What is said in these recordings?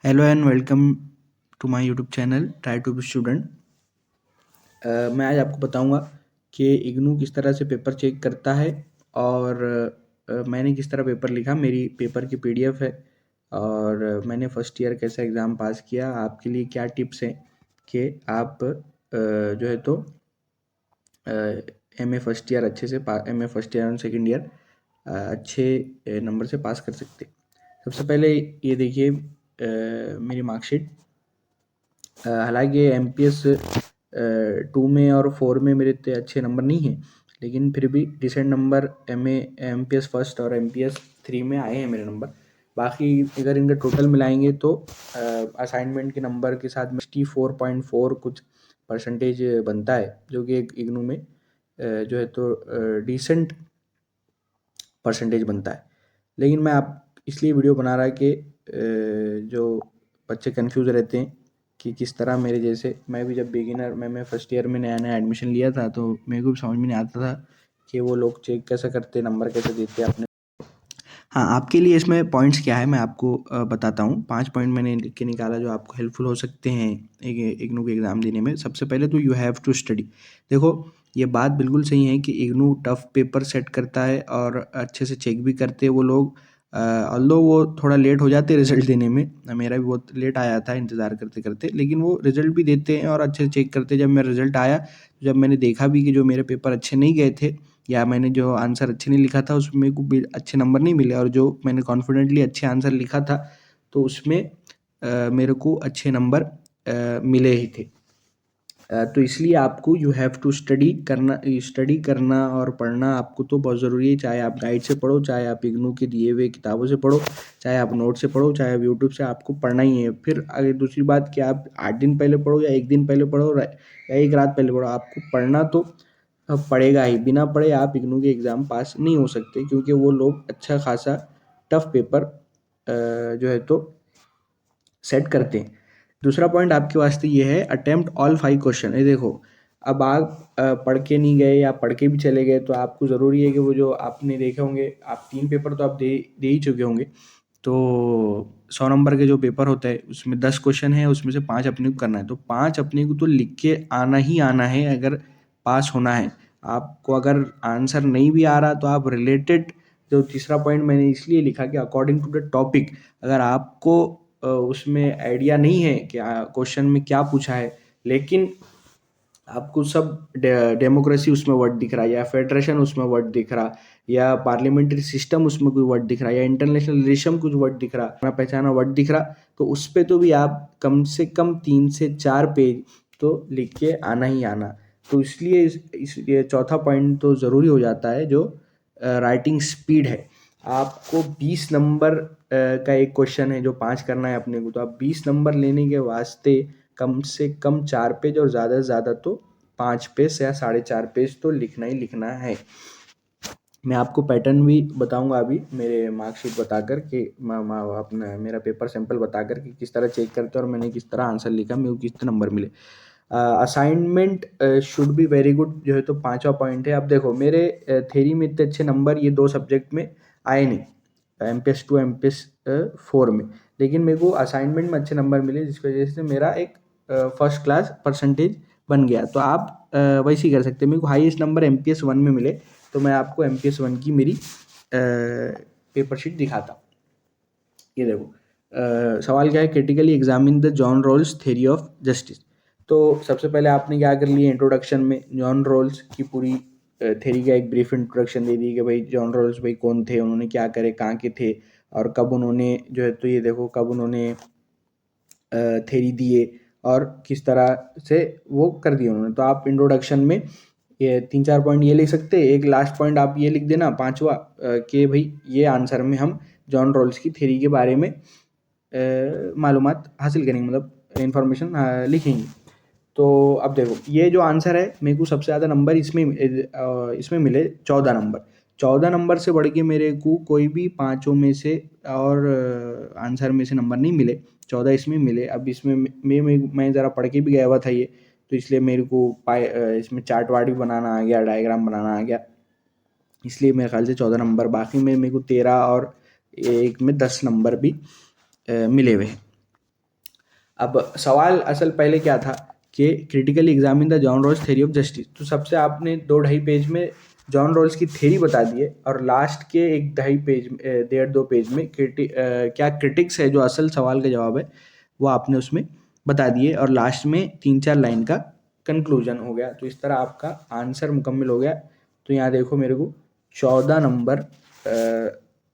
Hello and welcome to my YouTube channel try to be student. मैं आज आपको बताऊंगा कि इग्नू किस तरह से पेपर चेक करता है और मैंने किस तरह पेपर लिखा। मेरी पेपर की पीडीएफ है और मैंने फर्स्ट ईयर कैसा एग्ज़ाम पास किया। आपके लिए क्या टिप्स हैं कि आप जो है तो एमए फर्स्ट ईयर अच्छे से एमए फर्स्ट ईयर और सेकेंड ईयर अच्छे नंबर से पास कर सकते। सबसे पहले ये देखिए मेरी मार्कशीट। हालांकि एम पी एस 2 में और 4 में मेरे इतने अच्छे नंबर नहीं हैं, लेकिन फिर भी decent number M P S first और एम पी एस 3 में आए हैं मेरे नंबर। बाकी अगर इनका टोटल मिलाएंगे तो असाइनमेंट के नंबर के साथ 64.4 कुछ परसेंटेज बनता है, जो कि एक इग्नू में जो है तो डिसेंट परसेंटेज बनता है। लेकिन मैं आप इसलिए वीडियो बना रहा है कि जो बच्चे कंफ्यूज रहते हैं कि किस तरह मेरे जैसे, मैं भी जब बिगिनर मैं फर्स्ट ईयर में नया नया एडमिशन लिया था तो मेरे को भी समझ में नहीं आता था कि वो लोग चेक कैसे करते, नंबर कैसे देते अपने। हाँ, आपके लिए इसमें पॉइंट्स क्या है मैं आपको बताता हूँ। 5 पॉइंट मैंने लिख के निकाला जो आपको हेल्पफुल हो सकते हैं एक इग्नू के एग्ज़ाम देने में। सबसे पहले तो यू हैव टू स्टडी। देखो, ये बात बिल्कुल सही है कि इग्नू टफ पेपर सेट करता है और अच्छे से चेक भी करते हैं वो लोग। ऑल्दो वो थोड़ा लेट हो जाते हैं रिजल्ट देने में, मेरा भी बहुत लेट आया था इंतज़ार करते करते, लेकिन वो रिजल्ट भी देते हैं और अच्छे से चेक करते हैं। जब मेरा रिजल्ट आया, जब मैंने देखा भी कि जो मेरे पेपर अच्छे नहीं गए थे या मैंने जो आंसर अच्छे नहीं लिखा था उसमें मेरे को अच्छे नंबर नहीं मिले, और जो मैंने कॉन्फिडेंटली अच्छे आंसर लिखा था तो उसमें मेरे को अच्छे नंबर मिले ही थे। तो इसलिए आपको यू हैव टू स्टडी करना और पढ़ना आपको तो बहुत ज़रूरी है। चाहे आप गाइड से पढ़ो, चाहे आप इग्नू के दिए हुए किताबों से पढ़ो, चाहे आप नोट से पढ़ो, चाहे आप यूट्यूब से, आपको पढ़ना ही है। फिर अगर दूसरी बात कि आप 8 दिन पहले पढ़ो या 1 दिन पहले पढ़ो या एक रात पहले पढ़ो, आपको पढ़ना तो पड़ेगा ही। बिना पढ़े आप इग्नू के एग्ज़ाम पास नहीं हो सकते, क्योंकि वो लोग अच्छा खासा टफ पेपर जो है तो सेट करते हैं। दूसरा पॉइंट आपके वास्ते ये है, अटेम्प्ट ऑल 5 क्वेश्चन। ये देखो, अब आप पढ़ के नहीं गए या पढ़ के भी चले गए तो आपको ज़रूरी है कि वो जो आपने देखे होंगे, आप 3 पेपर तो आप दे ही चुके होंगे। तो 100 नंबर के जो पेपर होता है उसमें 10 क्वेश्चन है, उसमें से 5 अपने को करना है। तो 5 अपने को तो लिख के आना ही आना है अगर पास होना है। आपको अगर आंसर नहीं भी आ रहा तो आप रिलेटेड, जो तीसरा पॉइंट मैंने इसलिए लिखा कि अकॉर्डिंग टू द टॉपिक, अगर आपको उसमें आइडिया नहीं है कि क्वेश्चन में क्या पूछा है, लेकिन आपको सब डेमोक्रेसी उसमें वर्ड दिख रहा है, या फेडरेशन उसमें वर्ड दिख रहा, या पार्लियामेंट्री सिस्टम उसमें कोई वर्ड दिख रहा, या इंटरनेशनल रिलेशन कुछ वर्ड दिख रहा, अपना पहचाना वर्ड दिख रहा, तो उस पर तो भी आप कम से कम 3 से 4 पेज तो लिख के आना ही आना। तो इसलिए ये चौथा पॉइंट तो ज़रूरी हो जाता है, जो राइटिंग स्पीड है। आपको 20 नंबर का एक क्वेश्चन है जो 5 करना है अपने को, तो आप 20 नंबर लेने के वास्ते कम से कम 4 पेज और ज़्यादा से ज़्यादा तो 5 पेज या 4.5 पेज तो लिखना ही लिखना है। मैं आपको पैटर्न भी बताऊंगा अभी मेरे मार्कशीट बताकर कि अपना मेरा पेपर सैंपल बताकर कि किस तरह चेक करते हैं और मैंने किस तरह आंसर लिखा, मेरे को कितने नंबर मिले। Assignment should be very good, जो है तो 5वां पॉइंट है। अब देखो, मेरे थ्योरी में इतने अच्छे नंबर ये 2 सब्जेक्ट में आए नहीं, M P S 2 M P S 4 में, लेकिन मेरे को असाइनमेंट में अच्छे नंबर मिले, जिसकी वजह से मेरा एक फर्स्ट क्लास परसेंटेज बन गया। तो आप वैसे ही कर सकते हैं। मेरे को highest number M P S 1 में मिले, तो मैं आपको एम पी एस 1 की मेरी पेपर शीट दिखाता हूँ। ये देखो, सवाल क्या है, critically examine the John Rawls theory of justice. तो सबसे पहले आपने क्या कर लिया, इंट्रोडक्शन में जॉन रॉल्स की पूरी थ्योरी का एक ब्रीफ इंट्रोडक्शन दे दी कि भाई जॉन रॉल्स भाई कौन थे, उन्होंने क्या करे, कहाँ के थे, और कब उन्होंने जो है तो ये देखो कब उन्होंने थ्योरी दिए और किस तरह से वो कर दिए उन्होंने। तो आप इंट्रोडक्शन में ये 3-4 पॉइंट ये लिख सकते हैं। एक लास्ट पॉइंट आप ये लिख देना 5वां, कि भाई ये आंसर में हम जॉन रॉल्स की थ्योरी के बारे में मालूमात हासिल करेंगे, मतलब इंफॉर्मेशन लिखेंगे। तो अब देखो, ये जो आंसर है, मेरे को सबसे ज़्यादा नंबर इसमें मिले 14 नंबर। 14 नंबर से बढ़ के मेरे को कोई भी पाँचों में से और आंसर में से नंबर नहीं मिले, 14 इसमें मिले। अब इसमें मैं ज़रा पढ़ के भी गया हुआ था ये, तो इसलिए मेरे को इसमें चार्ट वार्ट भी बनाना आ गया, डायग्राम बनाना आ गया, इसलिए मेरे ख्याल से 14 नंबर। बाकी में मेरे को 13 और एक में 10 नंबर भी मिले हुए हैं। अब सवाल असल पहले क्या था कि critically examine the John Rawls theory of justice, तो सबसे आपने 2-2.5 पेज में जॉन रॉल्स की थ्योरी बता दी है, और लास्ट के 1-2.5 पेज 1.5-2 पेज में क्या क्रिटिक्स है जो असल सवाल का जवाब है वो आपने उसमें बता दिए, और लास्ट में 3-4 लाइन का कंक्लूजन हो गया। तो इस तरह आपका आंसर मुकम्मल हो गया। तो यहाँ देखो मेरे को 14 नंबर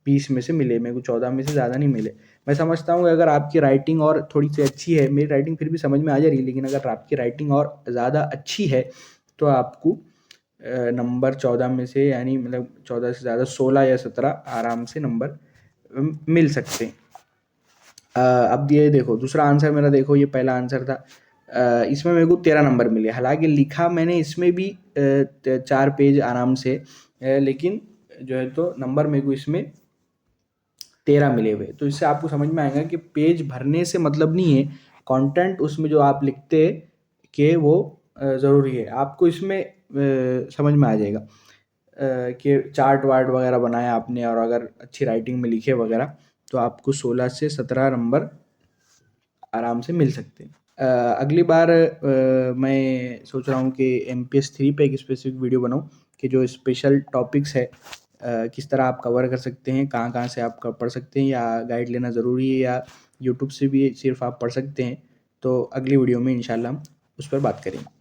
20 में से मिले, मेरे को 14 में से ज़्यादा नहीं मिले। मैं समझता हूँ कि अगर आपकी राइटिंग और थोड़ी सी अच्छी है, मेरी राइटिंग फिर भी समझ में आ जा रही है, लेकिन अगर आपकी राइटिंग और ज़्यादा अच्छी है तो आपको नंबर 14 में से, यानी मतलब 14 से ज़्यादा 16 या 17 आराम से नंबर मिल सकते हैं। अब ये देखो दूसरा आंसर मेरा, देखो ये पहला आंसर था, इसमें मेरे को 13 नंबर मिले। हालांकि लिखा मैंने इसमें भी 4 पेज आराम से, लेकिन जो है तो नंबर मेरे को इसमें 13 मिले हुए। तो इससे आपको समझ में आएगा कि पेज भरने से मतलब नहीं है, कंटेंट उसमें जो आप लिखते हैं कि वो ज़रूरी है। आपको इसमें समझ में आ जाएगा कि चार्ट वार्ट वगैरह बनाया आपने, और अगर अच्छी राइटिंग में लिखे वगैरह, तो आपको 16 से 17 नंबर आराम से मिल सकते हैं। अगली बार मैं सोच रहा हूँ कि MPS 3 पे एक स्पेसिफिक वीडियो बनाऊँ कि जो स्पेशल टॉपिक्स है किस तरह आप कवर कर सकते हैं, कहाँ कहाँ से आप पढ़ सकते हैं, या गाइड लेना ज़रूरी है, या यूट्यूब से भी सिर्फ आप पढ़ सकते हैं। तो अगली वीडियो में इंशाल्लाह हम उस पर बात करेंगे।